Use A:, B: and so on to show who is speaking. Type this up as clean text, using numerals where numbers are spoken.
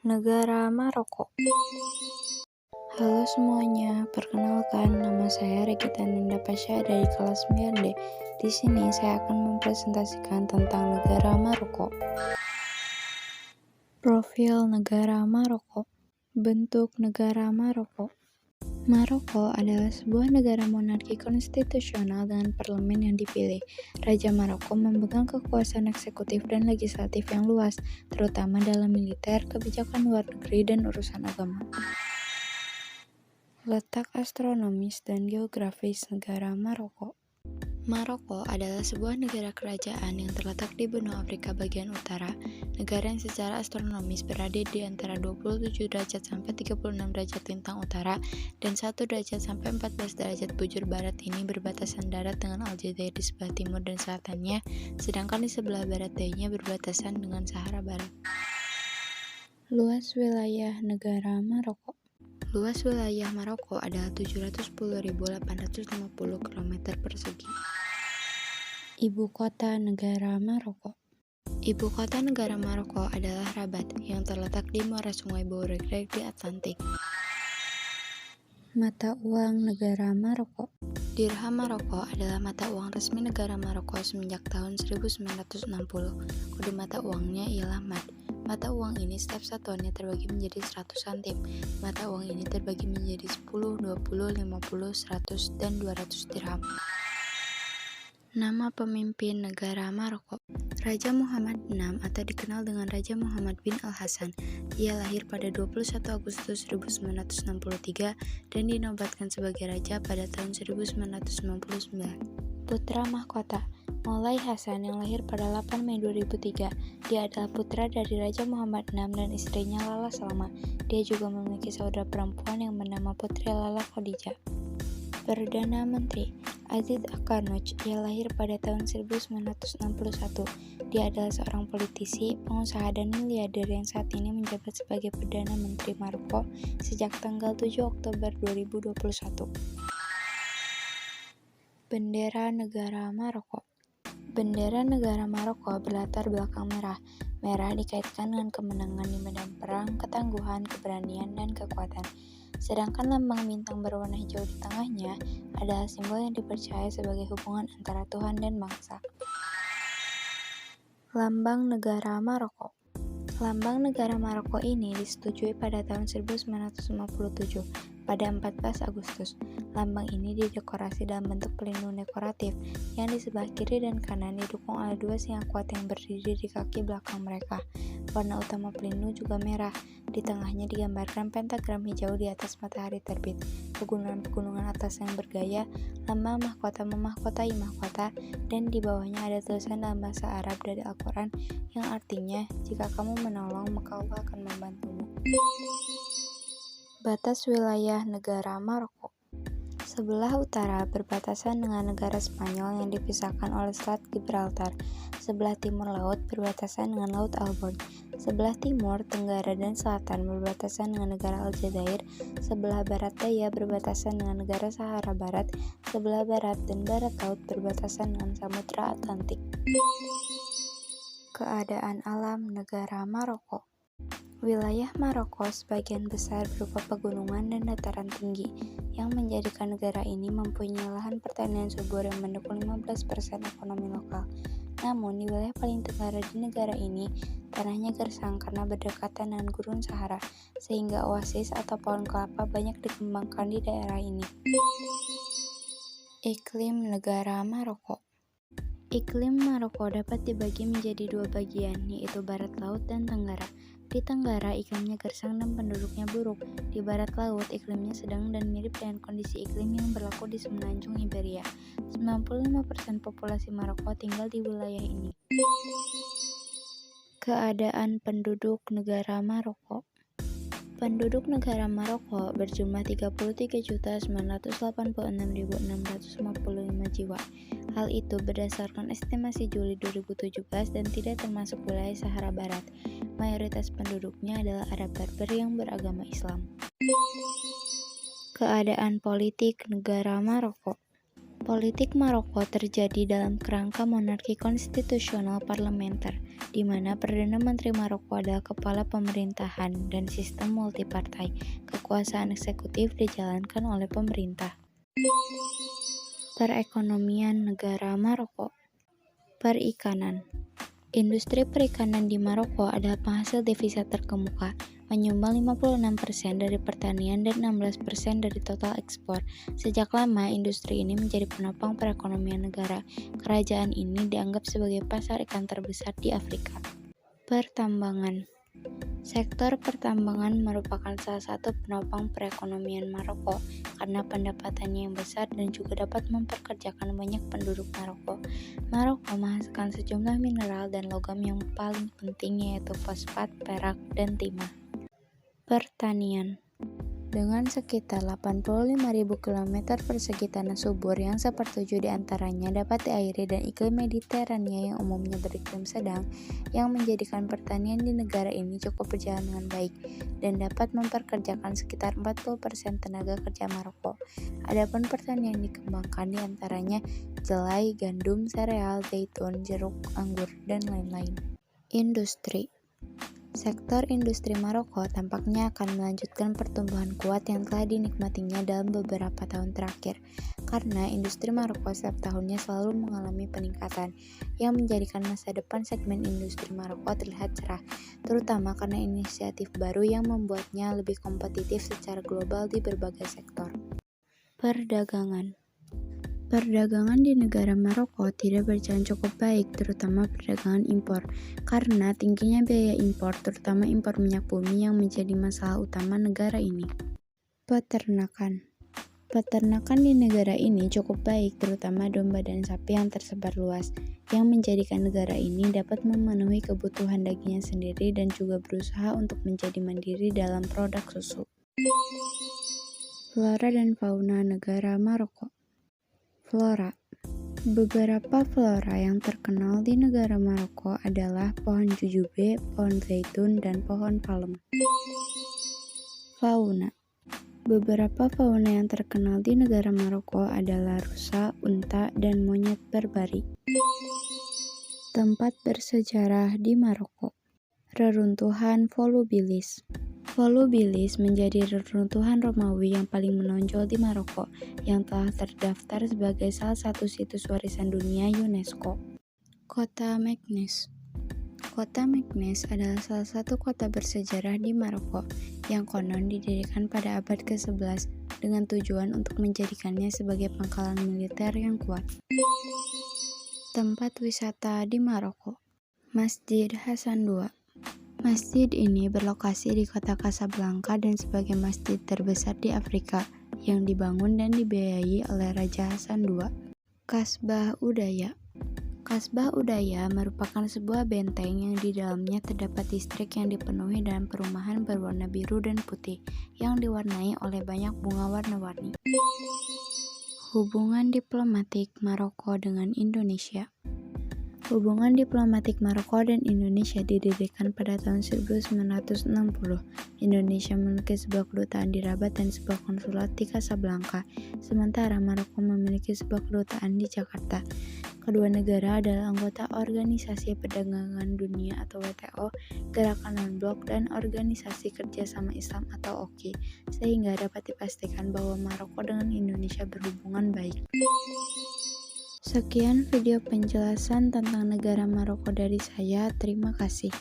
A: Negara Maroko. Halo semuanya, perkenalkan nama saya Regita Nanda Pasha dari kelas 9D. Di sini saya akan mempresentasikan tentang negara Maroko. Profil negara Maroko. Bentuk negara Maroko. Maroko adalah sebuah negara monarki konstitusional dengan parlemen yang dipilih. Raja Maroko memegang kekuasaan eksekutif dan legislatif yang luas, terutama dalam militer, kebijakan luar negeri, dan urusan agama. Letak astronomis dan geografis negara Maroko. Maroko adalah sebuah negara kerajaan yang terletak di benua Afrika bagian utara, negara yang secara astronomis berada di antara 27 derajat sampai 36 derajat lintang utara dan 1 derajat sampai 14 derajat bujur barat. Ini berbatasan darat dengan Aljazair di sebelah timur dan selatannya, sedangkan di sebelah barat dayanya berbatasan dengan Sahara Barat. Luas wilayah negara Maroko. Luas wilayah Maroko adalah 710.850 km persegi. Ibu kota negara Maroko. Ibu kota negara Maroko adalah Rabat, yang terletak di muara sungai Bouregreg di Atlantik. Mata uang negara Maroko. Dirham Maroko adalah mata uang resmi negara Maroko semenjak tahun 1960. Kode mata uangnya ialah MAD. Mata uang ini setiap satuannya terbagi menjadi 100 santim. Mata uang ini terbagi menjadi 10, 20, 50, 100, dan 200 dirham. Nama pemimpin negara Maroko. Raja Muhammad VI atau dikenal dengan Raja Muhammad bin Al-Hasan. Ia lahir pada 21 Agustus 1963 dan dinobatkan sebagai raja pada tahun 1999. Putra mahkota. Moulay Hassan yang lahir pada 8 Mei 2003. Dia adalah putra dari Raja Muhammad VI dan istrinya Lala Salma. Dia juga memiliki saudara perempuan yang bernama Putri Lala Khadijah. Perdana Menteri. Aziz Akanoch, ia lahir pada tahun 1961. Dia adalah seorang politisi, pengusaha, dan miliarder yang saat ini menjabat sebagai Perdana Menteri Maroko sejak tanggal 7 Oktober 2021. Bendera negara Maroko. Bendera negara Maroko berlatar belakang merah. Merah dikaitkan dengan kemenangan di medan perang, ketangguhan, keberanian, dan kekuatan. Sedangkan lambang bintang berwarna hijau di tengahnya adalah simbol yang dipercaya sebagai hubungan antara Tuhan dan bangsa. Lambang negara Maroko. Lambang negara Maroko ini disetujui pada tahun 1957 pada 14 Agustus. Lambang ini didekorasi dalam bentuk pelindung dekoratif yang di sebelah kiri dan kanan didukung oleh dua singa kuat yang berdiri di kaki belakang mereka. Warna utama pelindung juga merah. Di tengahnya digambarkan pentagram hijau di atas matahari terbit. Pegunungan-pegunungan atas yang bergaya, lambang mahkota memahkotai mahkota, dan di bawahnya ada tulisan dalam bahasa Arab dari Al-Quran yang artinya, jika kamu menolong maka Allah akan membantumu. Batas wilayah negara Maroko. Sebelah utara berbatasan dengan negara Spanyol yang dipisahkan oleh Selat Gibraltar. Sebelah timur laut berbatasan dengan Laut Alborg. Sebelah timur, tenggara, dan selatan berbatasan dengan negara Aljazair. Sebelah barat daya berbatasan dengan negara Sahara Barat. Sebelah barat dan barat laut berbatasan dengan Samudra Atlantik. Keadaan alam negara Maroko. Wilayah Maroko sebagian besar berupa pegunungan dan dataran tinggi, yang menjadikan negara ini mempunyai lahan pertanian subur yang mendukung 15% ekonomi lokal. Namun, di wilayah paling tenggara di negara ini, tanahnya gersang karena berdekatan dengan gurun Sahara, sehingga oasis atau pohon kelapa banyak dikembangkan di daerah ini. Iklim negara Maroko. Iklim Maroko dapat dibagi menjadi dua bagian, yaitu barat laut dan tenggara. Di tenggara, iklimnya gersang dan penduduknya buruk. Di barat laut, iklimnya sedang dan mirip dengan kondisi iklim yang berlaku di semenanjung Iberia. 95% populasi Maroko tinggal di wilayah ini. Keadaan penduduk negara Maroko. Penduduk negara Maroko berjumlah 33.986.655 jiwa. Hal itu berdasarkan estimasi Juli 2017 dan tidak termasuk wilayah Sahara Barat. Mayoritas penduduknya adalah Arab Berber yang beragama Islam. Keadaan politik negara Maroko. Politik Maroko terjadi dalam kerangka monarki konstitusional parlementer, di mana Perdana Menteri Maroko adalah kepala pemerintahan dan sistem multipartai. Kekuasaan eksekutif dijalankan oleh pemerintah. Perekonomian negara Maroko. Perikanan. Industri perikanan di Maroko adalah penghasil devisa terkemuka, menyumbang 56% dari pertanian dan 16% dari total ekspor. Sejak lama, industri ini menjadi penopang perekonomian negara. Kerajaan ini dianggap sebagai pasar ikan terbesar di Afrika. Pertambangan. Sektor pertambangan merupakan salah satu penopang perekonomian Maroko karena pendapatannya yang besar dan juga dapat mempekerjakan banyak penduduk Maroko. Maroko menghasilkan sejumlah mineral dan logam yang paling penting yaitu fosfat, perak, dan timah. Pertanian. Dengan sekitar 85.000 km persegi tanah subur yang sepertujuh diantaranya dapat diairi dan iklim Mediterania yang umumnya beriklim sedang, yang menjadikan pertanian di negara ini cukup berjalan dengan baik dan dapat memperkerjakan sekitar 40% tenaga kerja Maroko. Adapun pertanian yang dikembangkan diantaranya jelai, gandum, sereal, zaitun, jeruk, anggur, dan lain-lain. Industri. Sektor industri Maroko tampaknya akan melanjutkan pertumbuhan kuat yang telah dinikmatinya dalam beberapa tahun terakhir, karena industri Maroko setiap tahunnya selalu mengalami peningkatan, yang menjadikan masa depan segmen industri Maroko terlihat cerah, terutama karena inisiatif baru yang membuatnya lebih kompetitif secara global di berbagai sektor. Perdagangan. Perdagangan di negara Maroko tidak berjalan cukup baik, terutama perdagangan impor, karena tingginya biaya impor, terutama impor minyak bumi yang menjadi masalah utama negara ini. Peternakan. Peternakan di negara ini cukup baik, terutama domba dan sapi yang tersebar luas, yang menjadikan negara ini dapat memenuhi kebutuhan dagingnya sendiri dan juga berusaha untuk menjadi mandiri dalam produk susu. Flora dan fauna negara Maroko. Flora. Beberapa flora yang terkenal di negara Maroko adalah pohon jujube, pohon zaitun, dan pohon palem. Fauna. Beberapa fauna yang terkenal di negara Maroko adalah rusa, unta, dan monyet berbari. Tempat bersejarah di Maroko. Reruntuhan Volubilis. Volubilis menjadi reruntuhan Romawi yang paling menonjol di Maroko, yang telah terdaftar sebagai salah satu situs warisan dunia UNESCO. Kota Meknes. Kota Meknes adalah salah satu kota bersejarah di Maroko, yang konon didirikan pada abad ke-11 dengan tujuan untuk menjadikannya sebagai pangkalan militer yang kuat. Tempat wisata di Maroko. Masjid Hasan II. Masjid ini berlokasi di kota Casablanca dan sebagai masjid terbesar di Afrika yang dibangun dan dibiayai oleh Raja Hasan II. Kasbah Udaya. Kasbah Udaya merupakan sebuah benteng yang di dalamnya terdapat distrik yang dipenuhi dengan perumahan berwarna biru dan putih yang diwarnai oleh banyak bunga warna-warni. Hubungan diplomatik Maroko dengan Indonesia. Hubungan diplomatik Maroko dan Indonesia didirikan pada tahun 1960. Indonesia memiliki sebuah kedutaan di Rabat dan sebuah konsulat di Casablanca, sementara Maroko memiliki sebuah kedutaan di Jakarta. Kedua negara adalah anggota Organisasi Perdagangan Dunia atau WTO, Gerakan Non-Blok, dan Organisasi Kerjasama Islam atau OKI, sehingga dapat dipastikan bahwa Maroko dengan Indonesia berhubungan baik. Sekian video penjelasan tentang negara Maroko dari saya. Terima kasih.